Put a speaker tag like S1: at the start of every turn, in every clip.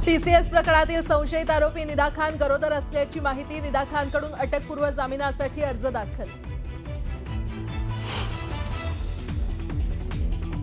S1: TCS प्रकरणातील संशयित आरोपी निदा खान गरोदर असल्याची माहिती. निदा खानकडून अटकपूर्व जामिनासाठी अर्ज दाखल.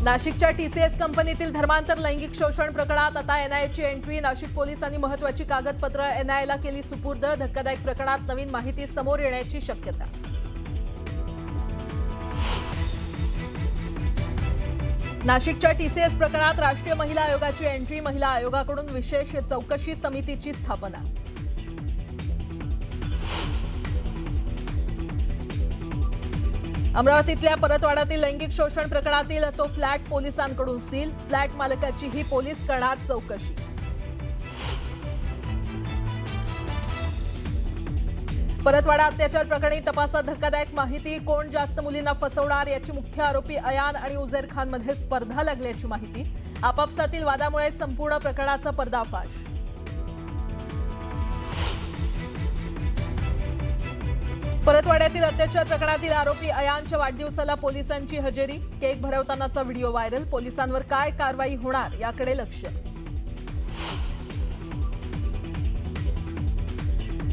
S1: नाशिकच्या टीसीएस कंपनीतील धर्मांतर लैंगिक शोषण प्रकरणात आता एनआयएची एंट्री. नाशिक पोलिसांनी महत्त्वाची कागदपत्र एनआयएला केली सुपूर्द. धक्कादायक प्रकरणात नवीन माहिती समोर येण्याची शक्यता. नाशिकच्या टीसीएस प्रकरणात राष्ट्रीय महिला आयोगाची एंट्री. महिला आयोगाकडून विशेष चौकशी समितीची स्थापना. अमरावतीतल्या परतवाड्यातील लैंगिक शोषण प्रकरणातील तो फ्लॅट पोलिसांकडून सील. फ्लॅट मालकाचीही पोलीस करणार चौकशी. परतवाडा अत्याचार प्रकरणी तपासात धक्कादायक माहिती. कोण जास्त मुलींना फसवणार याची मुख्य आरोपी अयान आणि उझैर खानमध्ये स्पर्धा लागल्याची माहिती. आपापसातील वादामुळे संपूर्ण प्रकरणाचा पर्दाफाश. परतवाड्यातील अत्याचार प्रकरणातील आरोपी अयानच्या वाढदिवसाला पोलिसांची हजेरी. केक भरवतानाचा व्हिडिओ व्हायरल. पोलिसांवर काय कारवाई होणार याकडे लक्ष.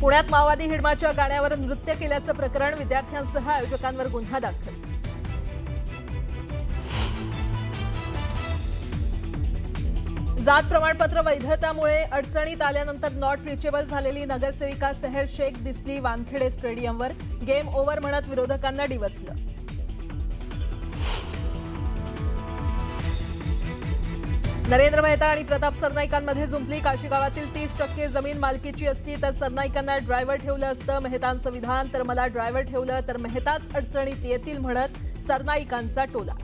S1: पुण्यात माओवादी हिडमाच्या गाण्यावर नृत्य केल्याचं प्रकरण. विद्यार्थ्यांसह आयोजकांवर गुन्हा दाखल. जात प्रमाणपत्र वैधतामुळे अडचणीत आल्यानंतर नॉट रिचेबल झालेली नगरसेविका सेहर शेख दिसली वानखेडे स्टेडियमवर. गेम ओव्हर म्हणत विरोधकांना डिवचलं. नरेंद्र मेहता आणि प्रताप सरनाईकांमध्ये जुंपली. काशी गावातील 30% जमीन मालकीची असती तर सरनाईकांना ड्रायव्हर ठेवलं असतं. मेहतांचं विधान. तर मला ड्रायव्हर ठेवलं तर मेहताच अडचणीत येतील म्हणत सरनाईकांचा टोला.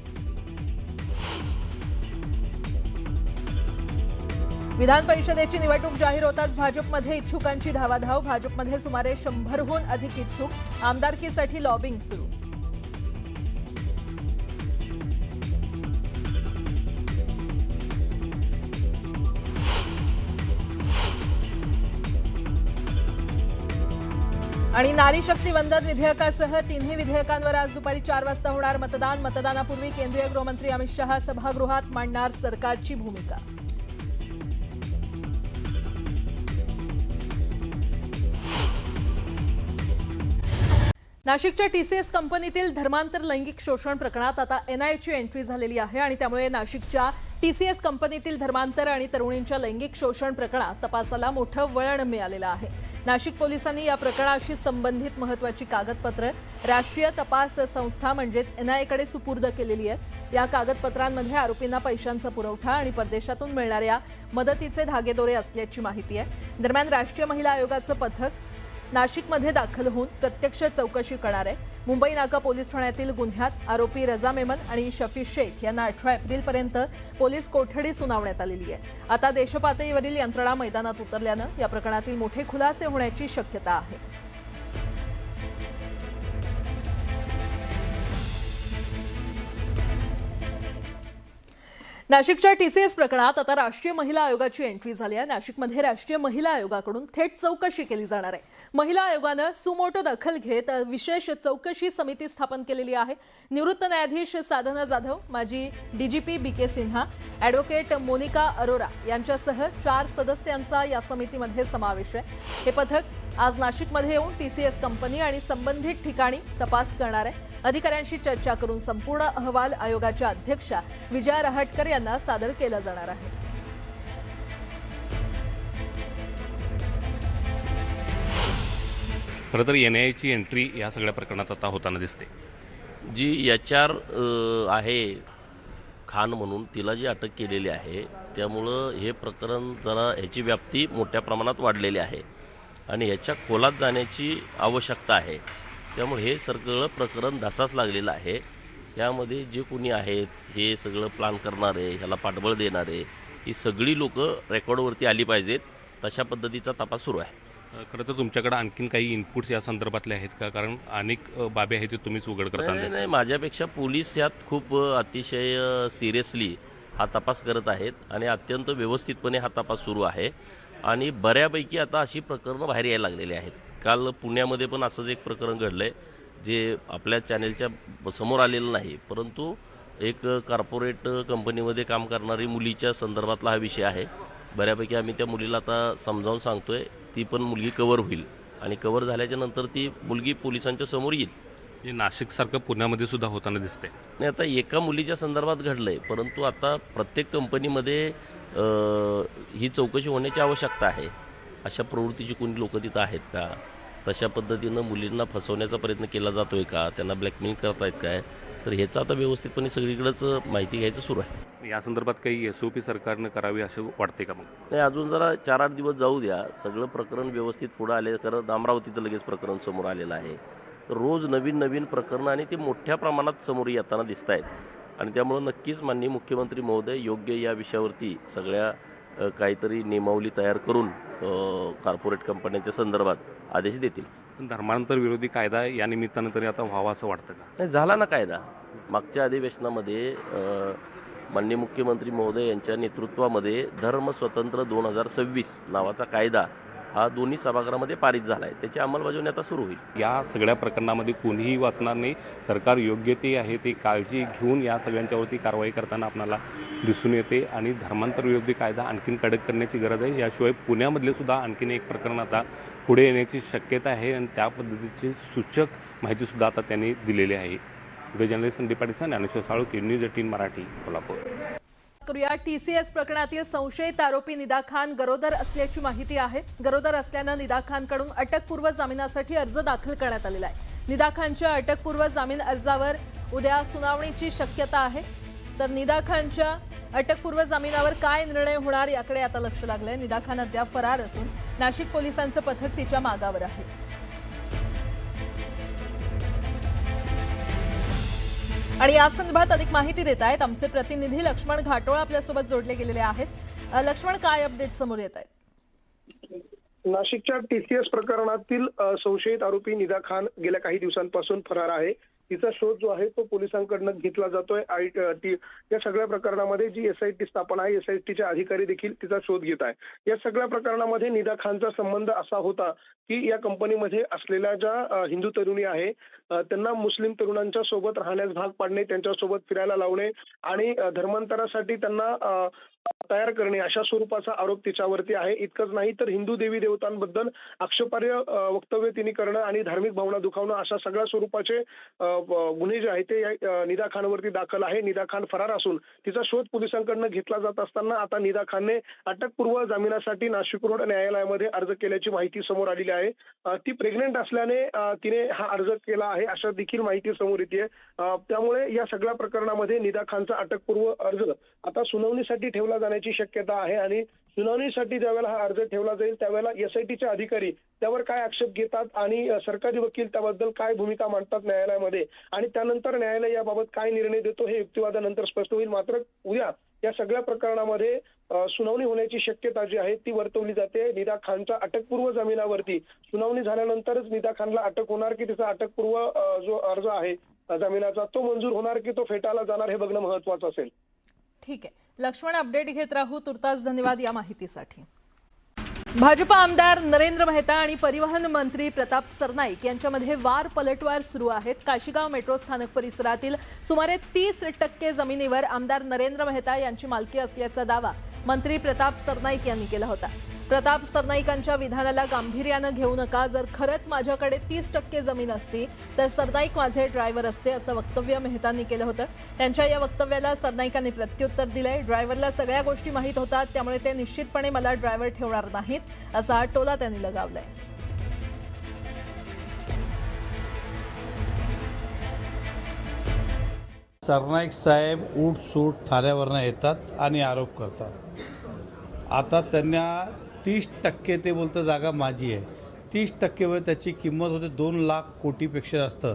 S1: विधान परिषदेची निवडणूक जाहीर होताच भाजपमध्ये इच्छुकांची धावाधाव. भाजपमध्ये सुमारे 100हून अधिक इच्छुक. आमदारकीसाठी लॉबिंग सुरू. आणि नारी शक्ती वंदन विधेयकासह तिन्ही विधेयकांवर आज दुपारी 4 वाजता होणार मतदान. मतदानापूर्वी केंद्रीय गृहमंत्री अमित शहा सभागृहात मांडणार सरकारची भूमिका. नाशिकच्या टीसीएस कंपनीतील धर्मांतर लैंगिक शोषण प्रकरणात आता एनआयएची एंट्री झालेली आहे आणि त्यामुळे नाशिकच्या टीसीएस कंपनीतील धर्मांतर आणि तरुणींच्या लैंगिक शोषण प्रकरणात तपासाला मोठं वळण मिळालेलं आहे. नाशिक पोलिसांनी या प्रकरणाशी संबंधित महत्त्वाची कागदपत्र राष्ट्रीय तपास संस्था म्हणजेच एनआयएकडे सुपूर्द केलेली आहेत. या कागदपत्रांमध्ये आरोपींना पैशांचा पुरवठा आणि परदेशातून मिळणाऱ्या मदतीचे धागेदोरे असल्याची माहिती आहे. दरम्यान राष्ट्रीय महिला आयोगाचं पथक नाशिकमध्ये दाखल होऊन प्रत्यक्ष चौकशी करणार आहे. मुंबई नाका पोलीस ठाण्यातील गुन्ह्यात आरोपी रजा मेमन आणि शफी शेख यांना 18 एप्रिलपर्यंत पोलीस कोठडी सुनावण्यात आलेली आहे. आता देशपातळीवरील यंत्रणा मैदानात उतरल्यानं या प्रकरणातील मोठे खुलासे होण्याची शक्यता आहे. नाशिकच्या टीसीएस प्रकरणात आता राष्ट्रीय महिला आयोगाची एंट्री झाली आहे. नाशिकमध्ये राष्ट्रीय महिला आयोगाकडून थेट चौकशी केली जाणार आहे. महिला आयोगानं सुमोटो दखल घेत विशेष चौकशी समिती स्थापन केलेली आहे. निवृत्त न्यायाधीश साधना जाधव, माजी DGP B K Sinha, advocate Monika Arora यांच्यासह 4 सदस्यांचा या समितीमध्ये समावेश आहे. हे पथक आज नाशिकमध्ये येऊन टीसीएस कंपनी आणि संबंधित ठिकाणी तपास करणार आहे. अधिकाऱ्यांशी चर्चा करून संपूर्ण अहवाल आयोगाच्या अध्यक्षा विजया रहाटकर यांना सादर केला जाणार आहे.
S2: खरं तर एनआयएची एंट्री या सगळ्या प्रकरणात आता होताना दिसते.
S3: जी एचआर आहे खान म्हणून तिला जी अटक केलेली आहे त्यामुळं हे प्रकरण जरा ह्याची व्याप्ती मोठ्या प्रमाणात वाढलेली आहे आणि ह्याच्या खोलात जाण्याची आवश्यकता आहे. त्यामुळे हे सगळं प्रकरण धसास लागलेलं आहे. यामध्ये जे कोणी आहेत हे सगळं प्लॅन करणारे, ह्याला पाठबळ देणारे, ही सगळी लोकं रेकॉर्डवरती आली पाहिजेत. तशा पद्धतीचा तपास सुरू आहे.
S2: खरं तर तुमच्याकडे आणखीन काही इनपुट्स या संदर्भातले आहेत का? कारण अनेक बाबी आहेत ते तुम्हीच उघड करताना.
S3: नाही, माझ्यापेक्षा पोलीस यात खूप अतिशय सिरियसली हा तपास करत आहेत आणि अत्यंत व्यवस्थितपणे हा तपास सुरू आहे आणि बऱ्यापैकी आता अशी प्रकरणं बाहेर यायला लागलेली आहेत. काल पुण्यामध्ये पण असंच एक प्रकरण घडलं आहे जे आपल्या चॅनेलच्या समोर आलेलं नाही, परंतु एक कॉर्पोरेट कंपनीमध्ये काम करणारी मुलीच्या संदर्भातला हा विषय आहे. बऱ्यापैकी आम्ही त्या मुलीला आता समजावून सांगतोय, ती पण मुलगी कव्हर होईल आणि कव्हर झाल्याच्या नंतर ती मुलगी पोलिसांच्या समोर येईल.
S2: हे नाशिकसारखं पुण्यामध्ये सुद्धा होताना दिसते.
S3: नाही, आता एका मुलीच्या संदर्भात घडलं आहे, परंतु आता प्रत्येक कंपनीमध्ये ही चौकशी होण्याची आवश्यकता आहे. अशा प्रवृत्तीची कोणी लोकं तिथं आहेत का? तशा पद्धतीनं मुलींना फसवण्याचा प्रयत्न केला जातो आहे का? त्यांना ब्लॅकमेल करतायत काय? तर ह्याचं आता व्यवस्थितपणे सगळीकडेच माहिती घ्यायचं सुरू आहे.
S2: या संदर्भात काही SOP सरकारनं करावी असं वाटते का मग?
S3: नाही, अजून जरा 4-8 दिवस जाऊ द्या. सगळं प्रकरण व्यवस्थित पुढं आले, कारण अमरावतीचं लगेच प्रकरण समोर आलेलं आहे. तर रोज नवीन प्रकरणं आणि ते मोठ्या प्रमाणात समोर येताना दिसत आहेत आणि त्यामुळं नक्कीच माननीय मुख्यमंत्री महोदय योग्य या विषयावरती सगळ्या काहीतरी नियमावली तयार करून कॉर्पोरेट कंपन्यांच्या संदर्भात आदेश देतील.
S2: पण धर्मांतर विरोधी कायदा या निमित्तानं तरी आता व्हावा असं वाटतं का?
S3: नाही, झाला ना कायदा. मागच्या अधिवेशनामध्ये माननीय मुख्यमंत्री महोदय यांच्या नेतृत्वामध्ये धर्म स्वतंत्र 2026 नावाचा कायदा हा दोन्ही सभागृहामध्ये पारित झाला आहे. त्याची अंमलबजावणी आता सुरू होईल.
S2: या सगळ्या प्रकरणामध्ये कोणीही वाचणार नाही. सरकार योग्य ते आहे ते काळजी घेऊन या सगळ्यांच्यावरती कारवाई करताना आपल्याला दिसून येते आणि धर्मांतर विरोधी कायदा आणखीन कडक करण्याची गरज आहे. याशिवाय पुण्यामधले सुद्धा आणखीन एक प्रकरण आता पुढे येण्याची शक्यता आहे आणि त्या पद्धतीची सूचक माहितीसुद्धा आता त्यांनी दिलेली आहे. Video journalist Sandeep Patil, Dnyaneshwar Salunkhe, news 18 Marathi, Kolhapur.
S1: करूया. TCS प्रकरणातील संशयित आरोपी निदा खान गरोदर असल्याची माहिती आहे. गरोदर असल्यानं निदा खानकडून अटकपूर्व जामिनासाठी अर्ज दाखल करण्यात आलेला आहे. निदा खानच्या अटकपूर्व जामीन अर्जावर उद्या सुनावणीची शक्यता आहे. तर निदा खानच्या अटकपूर्व जामिनावर काय निर्णय होणार याकडे आता लक्ष लागलंय. निदा खान अद्याप फरार असून नाशिक पोलिसांचं पथक तिच्या मागावर आहे. आणि या संदर्भात अधिक माहिती देत आहेत आमचे प्रतिनिधी लक्ष्मण घाटोळ आपल्यासोबत जोडले गेलेले आहेत. लक्ष्मण, काय अपडेट समोर येत आहेत?
S4: नाशिकच्या TCS प्रकरणातील संशयित आरोपी निदा खान गेल्या काही दिवसांपासून फरार आहे. तिचा शोध जो आहे तो पोलिसांकडून घेतला जातोय. या सगळ्या प्रकरणामध्ये जी SIT स्थापना आहे, SITचे अधिकारी देखील तिचा शोध घेत आहे. या सगळ्या प्रकरणामध्ये निदा खानचा संबंध असा होता की या कंपनीमध्ये असलेल्या ज्या हिंदू तरुणी आहे त्यांना मुस्लिम तरुणांच्या सोबत राहण्यास भाग पाडणे, त्यांच्यासोबत फिरायला लावणे आणि धर्मांतरासाठी त्यांना तयार करणे अशा स्वरूपाचा आरोप तिच्यावरती आहे. इतकंच नाही तर हिंदू देवी देवतांबद्दल आक्षेपार्ह वक्तव्य तिने करणं आणि धार्मिक भावना दुखावणं अशा सगळ्या स्वरूपाचे गुन्हे जे आहेत ते निदा खानवरती दाखल आहे. निदा खान फरार असून तिचा शोध पोलिसांकडून घेतला जात असताना आता निदा खानने अटकपूर्व जामिनासाठी नाशिक रोड न्यायालयामध्ये अर्ज केल्याची माहिती समोर आलेली आहे. ती प्रेग्नेंट असल्याने तिने हा अर्ज केला आहे अशा देखील माहिती समोर येते. त्यामुळे या सगळ्या प्रकरणामध्ये निदा खानचा अटकपूर्व अर्ज आता सुनावणीसाठी ठेवला जाण्याची शक्यता आहे आणि सुनावणीसाठी ज्यावेळेला हा अर्ज ठेवला जाईल त्यावेळेला SITचे अधिकारी त्यावर काय आक्षेप घेतात आणि सरकारी वकील त्याबद्दल काय भूमिका मांडतात न्यायालयामध्ये आणि त्यानंतर न्यायालय याबाबत काय निर्णय देतो हे युक्तिवादानंतर स्पष्ट होईल. मात्र उद्या या सगळ्या प्रकरणामध्ये सुनावणी होण्याची शक्यता जी आहे ती वर्तवली जाते. निदा खानच्या अटकपूर्व जामिनावरती सुनावणी झाल्यानंतरच निदा खानला अटक होणार की तिचा अटकपूर्व जो अर्ज आहे जामिनाचा तो मंजूर होणार की तो फेटाळला जाणार हे बघणं महत्वाचं असेल.
S1: ठीक आहे लक्ष्मण, अपडेट घेत राहू. तुर्तास धन्यवाद या माहितीसाठी. भाजपा आमदार नरेंद्र मेहता आणि परिवहन मंत्री प्रताप सरनाईक यांच्यामध्ये वार पलटवार सुरू आहेत. काशीगाव मेट्रो स्थानक परिसरातील सुमारे 30% जमिनीवर आमदार नरेंद्र मेहता यांची मालकी असल्याचा दावा मंत्री प्रताप सरनाईक यांनी केला होता. प्रताप सरनाईकांच्या विधानाला गांभीर्यानं घेऊ नका. जर खरंच माझ्याकडे 30% जमीन असती तर सरनाईक माझे ड्रायव्हर असते असं वक्तव्य मेहतांनी केलं होतं. त्यांच्या या वक्तव्याला सरनाईकांनी प्रत्युत्तर दिलंय. ड्रायव्हरला सगळ्या गोष्टी माहीत होतात त्यामुळे ते निश्चितपणे मला ड्रायव्हर ठेवणार नाहीत असा टोला त्यांनी लगावलाय.
S5: सरनाईक साहेब उठसूट ठाण्यावरनं येतात आणि आरोप करतात. आता त्यांना 30% ते बोलतं जागा माझी आहे. 30% मध्ये त्याची किंमत होते 2 लाख कोटीपेक्षा जास्त.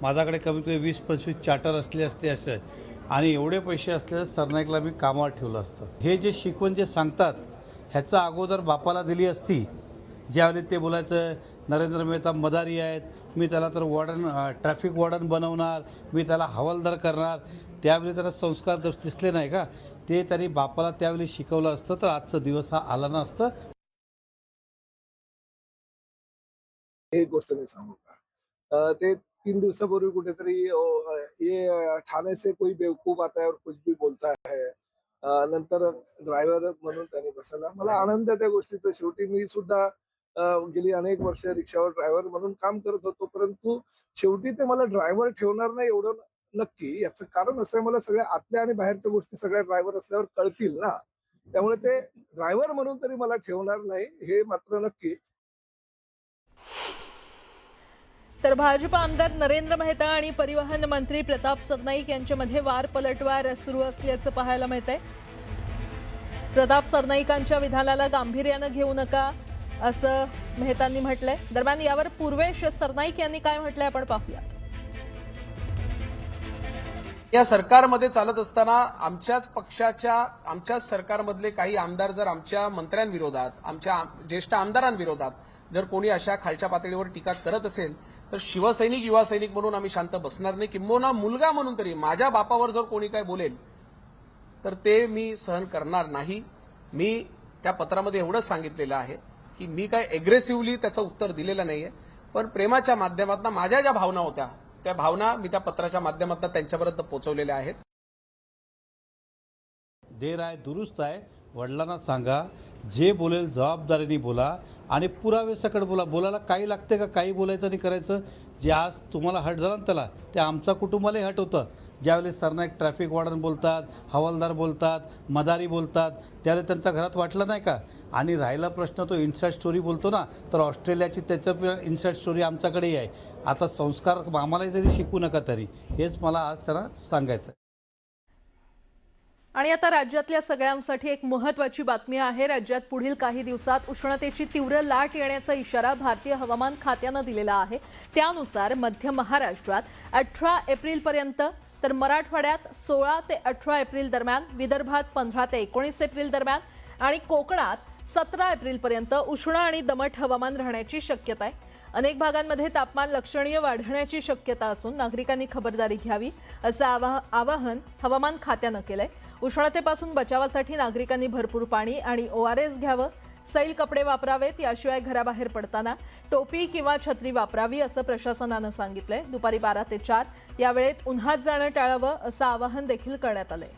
S5: माझ्याकडे कमीत कमी 20-25 चार्टर असले असते असं आणि एवढे पैसे असले सरनाईकला मी कामावर ठेवलं असतं. हे जे शिकवण जे सांगतात ह्याचा अगोदर बापाला दिली असती. ज्यावेळी ते बोलायचं नरेंद्र मेहता मदारी आहेत, मी त्याला तर ट्रॅफिक वॉर्डन बनवणार, मी त्याला हवालदार करणार, त्यावेळी त्याला संस्कार दिसले नाही का? ते त्यांनी बापाला त्यावेळी शिकवलं असतं तर आजचा दिवस हा आला नसतं.
S6: एक गोष्ट मी सांगू का, ते 3 दिवसापूर्वी कुठेतरी ये ठाणे से कोई बेवकूफ आता है और कुछ भी बोलता है, नंतर ड्रायव्हर म्हणून त्यांनी बसवला. मला आनंद आहे त्या गोष्टीचा. शेवटी मी सुद्धा गेली अनेक वर्ष रिक्षावर ड्रायव्हर म्हणून काम करत होतो, परंतु शेवटी ते मला ड्रायव्हर ठेवणार नाही एवढं नक्की. याचं कारण असं आहे, मला सगळ्या आतल्या आणि बाहेरच्या गोष्टी सगळ्या ड्रायव्हर असल्यावर कळतील ना, त्यामुळे ते ड्रायव्हर म्हणून तरी मला ठेवणार नाही हे मात्र नक्की.
S1: तर भाजप आमदार नरेंद्र मेहता आणि परिवहन मंत्री प्रताप सरनाईक यांच्यामध्ये वार पलटवार सुरू असल्याचं पाहायला मिळतंय. प्रताप सरनाईकांच्या विधानाला गांभीर्यानं घेऊ नका असं मेहतांनी म्हटलंय. दरम्यान यावर पूर्वेश सरनाईक यांनी काय म्हटलंय आपण पाहूया.
S7: या सरकारमध्ये चालत असताना आमच्याच पक्षाच्या आमच्याच सरकारमधले काही आमदार जर आमच्या मंत्र्यांविरोधात, आमच्या ज्येष्ठ आमदारांविरोधात जर कोणी अशा खालच्या पातळीवर टीका करत असेल तर शिवसैनिक युवा सैनिक म्हणून आम्ही शांत बसणार नाही. किंबहुना मुलगा म्हणून तरी माझ्या बापावर जर कोणी काय बोलेल तर ते मी सहन करणार नाही. मी त्या पत्रामध्ये एवढंच सांगितलेलं आहे की मी काय एग्रेसिव्हली त्याचं उत्तर दिलेलं नाहीये, पण प्रेमाच्या माध्यमातून माझ्या ज्या भावना होत्या त्या भावना मी त्या पत्राच्या माध्यमातून त्यांच्यापर्यंत पोहोचवलेल्या आहेत.
S5: देर आहे दुरुस्त आहे. वडिलांना सांगा, जे बोलेल जबाबदारीने बोला आणि पुरावे सकट बोला. बोलायला काही लागते का? काही बोलायचं आणि करायचं. जे आज तुम्हाला हट झाला ना त्याला, ते आमच्या कुटुंबालाही हट होतं. ज्यावेळेस सरनाईक ट्रॅफिक वॉर्डन बोलतात, हवालदार बोलतात, मदारी बोलतात, त्यावेळेस त्यांच्या घरात वाटलं नाही का? आणि राहिला प्रश्न तो इन्साइड स्टोरी बोलतो ना, तर ऑस्ट्रेलियाची त्याचं इन्साइड स्टोरी आमच्याकडेही आहे. आता संस्कार आम्हालाही तरी शिकू नका तरी, हेच मला आज त्यांना सांगायचं.
S1: आणि आता राज्यातल्या सगळ्यांसाठी एक महत्त्वाची बातमी आहे. राज्यात पुढील काही दिवसात उष्णतेची तीव्र लाट येण्याचा इशारा भारतीय हवामान खात्यानं दिलेला आहे. त्यानुसार मध्य महाराष्ट्रात 18 एप्रिलपर्यंत, तर मराठवाड्यात 16 ते 18 एप्रिल दरम्यान, विदर्भात 15 ते 19 एप्रिल दरम्यान आणि कोकणात 17 एप्रिलपर्यंत उष्ण आणि दमट हवामान राहण्याची शक्यता आहे. अनेक भागांमध्ये तापमान लक्षणीय वाढण्याची शक्यता असून नागरिकांनी खबरदारी घ्यावी असं आवाहन हवामान खात्यानं केलंय. उष्णतेपासून बचावासाठी नागरिकांनी भरपूर पाणी आणि ORS घ्यावं. सैल कपडे वापरावेत. याशिवाय घराबाहेर पडताना टोपी किंवा छत्री वापरावी असं प्रशासनानं सांगितलंय. दुपारी 12 ते 4 या वेळेत उन्हात जाणं टाळावं असं आवाहन देखील करण्यात आलंय.